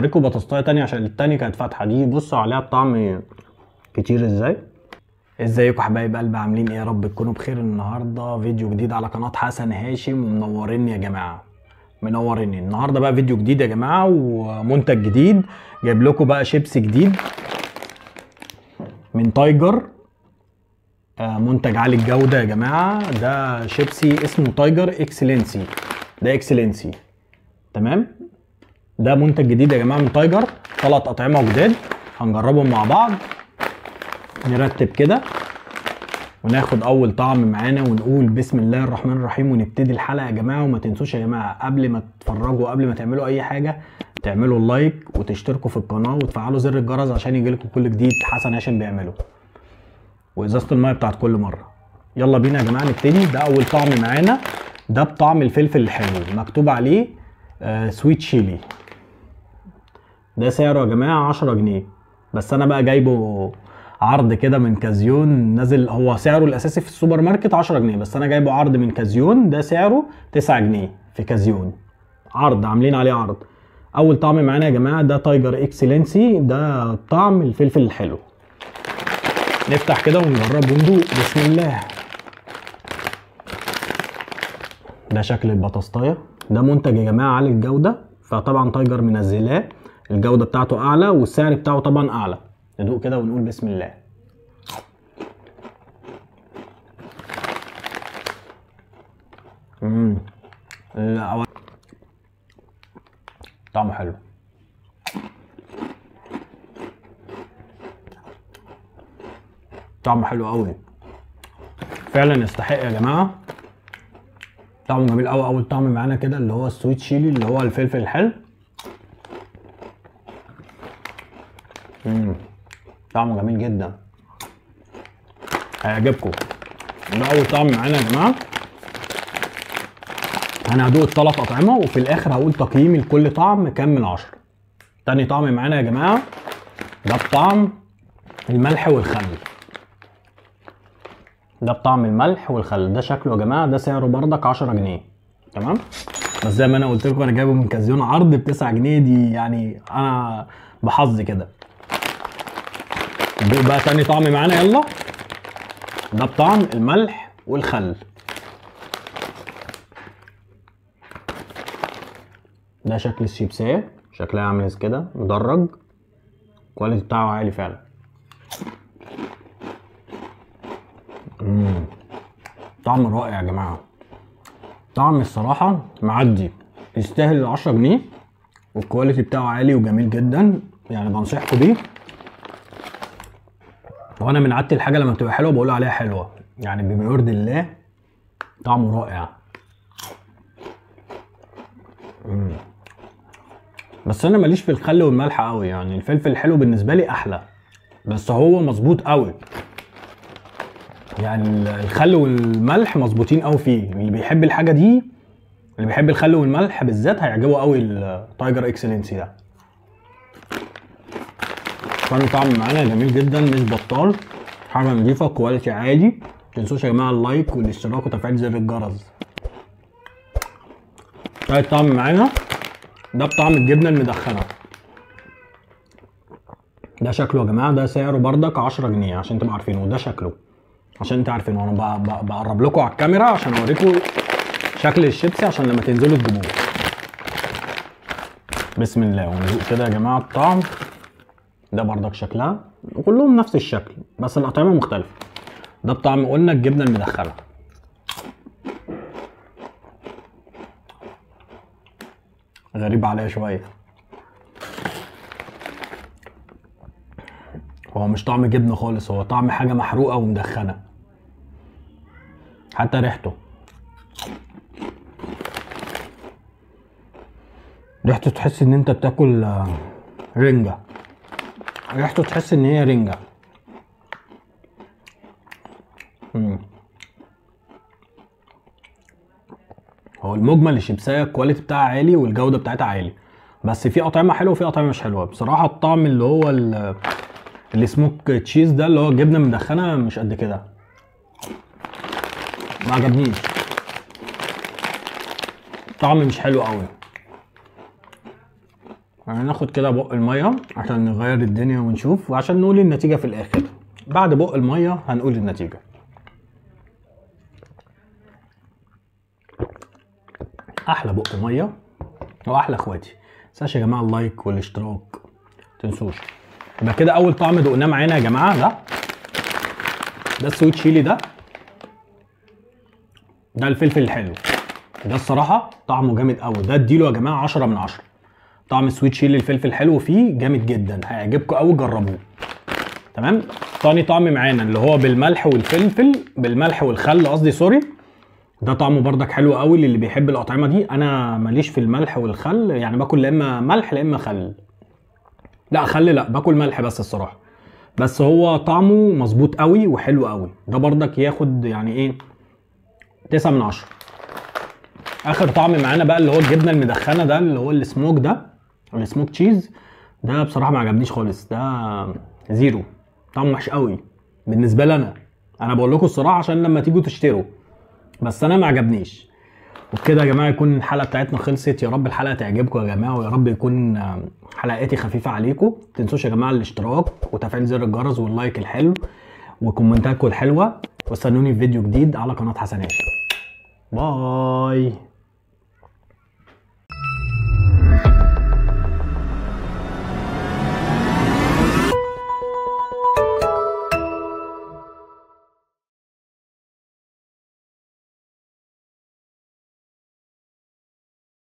اوريكم بطاطسايه تانية عشان التانية كانت فاتحه، دي بصوا عليها الطعم كتير ازاي. ازيكم حبايب قلبي، عاملين ايه؟ يا رب تكونوا بخير. النهارده فيديو جديد على قناه حسن هاشم، ومنوريني يا جماعه، منوريني النهارده بقى. فيديو جديد يا جماعه ومنتج جديد، جايب لكم بقى شيبسي جديد من تايجر، منتج عالي الجوده يا جماعه. ده شيبسي اسمه تايجر اكسلنسي، ده اكسلنسي تمام. ده منتج جديد يا جماعه من تايجر، 3 اطعمه جداد هنجربهم مع بعض. نرتب كده وناخد اول طعم معانا ونقول بسم الله الرحمن الرحيم ونبتدي الحلقه يا جماعه. وما تنسوش يا جماعه قبل ما تتفرجوا، قبل ما تعملوا اي حاجه، تعملوا اللايك وتشتركوا في القناه وتفعلوا زر الجرس عشان يجيلكم كل جديد حسن هاشم بيعمله، وازازه الميه بتاعت كل مره. يلا بينا يا جماعه نبتدي. ده اول طعم معانا، ده بطعم الفلفل الحلو، مكتوب عليه سويت شيلي. ده سعره يا جماعه 10 جنيه، بس انا بقى جايبه عرض كده من كازيون، نازل هو سعره الاساسي في السوبر ماركت 10 جنيه، بس انا جايبه عرض من كازيون، ده سعره 9 جنيه في كازيون، عرض عاملين عليه عرض. اول طعم معانا يا جماعه ده تايجر اكسلنسي، ده طعم الفلفل الحلو. نفتح كده ونجرب وندوق. بسم الله. ده شكل البطاطايه. ده منتج يا جماعه عالي الجوده، فطبعا تايجر منزلاه، الجوده بتاعته اعلى والسعر بتاعه طبعا اعلى. ندوق كده ونقول بسم الله. لا طعمه حلو، طعمه حلو قوي فعلا، يستحق يا جماعه. طعمه جميل قوي. اول طعم معانا كده اللي هو السويت شيلي، اللي هو الفلفل الحلو. طعمه جميل جدا، هيعجبكم. ده اول طعم معانا يا جماعه. انا هدوق ال3 اطعمه وفي الاخر هقول تقييمي لكل طعم كام من 10. تاني طعم معانا يا جماعه ده بطعم الملح والخل، ده بطعم الملح والخل. ده شكله يا جماعه، ده سعره بردك 10 جنيه تمام، بس زي ما انا قلت لكم انا جايبه من كازيون عرض ب9 جنيه، دي يعني انا بحظي كده. ندوق بقى تاني طعم معانا، يلا. ده بطعم الملح والخل. ده شكل الشيبسيه، شكلها عامل كده مدرج، الكواليتي بتاعه عالي فعلا. طعم رائع يا جماعه، طعم الصراحه معدي، يستاهل 10 جنيه، والكواليتي بتاعه عالي وجميل جدا، يعني بنصحكم بيه. وانا من عادتي الحاجه لما بتبقى حلوه بقول عليها حلوه، يعني بما يرضي الله، طعمه رائع. بس انا ماليش في الخل والملح قوي، يعني الفلفل الحلو بالنسبه لي احلى، بس هو مظبوط قوي، يعني الخل والملح مظبوطين قوي فيه. اللي بيحب الحاجه دي، اللي بيحب الخل والملح بالذات، هيعجبه قوي التايجر اكسلنسي ده. كان طعم معانا جميل جدا، مش بطال، حاجه نضيفه، كواليتي عادي. متنسوش يا جماعه اللايك والاشتراك وتفعيل زر الجرس. تالت طعم معانا ده بطعم الجبنه المدخنه. ده شكله يا جماعه، ده سعره بردك 10 جنيه عشان تبقوا عارفين، وده شكله عشان انتوا عارفين. وانا بقرب لكم على الكاميرا عشان اوريكم شكل الشيبسي عشان لما تنزلوا تجيبوه. بسم الله. وندوق كده يا جماعه الطعم. ده بردك شكلها، وكلهم نفس الشكل بس الاطعمه مختلفه. ده بطعم قلنا الجبنه المدخنه. غريب عليا شويه، هو مش طعم جبنه خالص، هو طعم حاجه محروقه ومدخنه، حتى ريحته تحس ان انت بتاكل رنجه، ريحته تحس ان هي رنجه. هو المجمل الشيبسيه الكواليتي بتاعها عالي والجوده بتاعتها عالي، بس في اطعمه حلوه وفي اطعمه مش حلوه بصراحه. الطعم اللي هو السموك تشيز ده اللي هو جبنه مدخنه مش قد كده، ما عجبنيش، طعم مش حلو قوي. هناخد كده بق الميه عشان نغير الدنيا ونشوف، وعشان نقول النتيجه في الاخر. بعد بق الميه هنقول النتيجه. احلى بق ميه واحلى اخواتي. متنساش يا جماعه اللايك والاشتراك متنسوش. يبقى كده اول طعم دقناه معانا يا جماعه ده السويت شيلي. ده الفلفل الحلو ده الصراحه طعمه جامد قوي. ده اديله يا جماعه 10 من 10. طعم السويت شيلي الفلفل الحلو فيه جامد جدا، هيعجبكم قوي، جربوه. تمام. تاني طعم معانا اللي هو بالملح والفلفل، بالملح والخل قصدي، سوري. ده طعمه بردك حلو قوي للي بيحب الاطعمه دي. انا ماليش في الملح والخل، يعني باكل لا اما ملح لا اما خل. لا خل لا، باكل ملح بس الصراحه. بس هو طعمه مظبوط قوي وحلو قوي. ده بردك ياخد يعني ايه 9 من 10. اخر طعم معانا بقى اللي هو الجبنه المدخنه ده، اللي هو السموك ده، السموك تشيز. ده بصراحه ما عجبنيش خالص. ده زيرو، طعمه وحش قوي بالنسبه لي. انا بقول لكم الصراحه عشان لما تيجوا تشتروا، بس انا ما عجبنيش. وبكده يا جماعه يكون الحلقه بتاعتنا خلصت. يا رب الحلقه تعجبكم يا جماعه، ويا رب يكون حلقاتي خفيفه عليكم. ما تنسوش يا جماعه الاشتراك وتفعيل زر الجرس واللايك الحلو وكومنتاتكم الحلوه، واستنوني في فيديو جديد على قناه حسن هاشم. باي.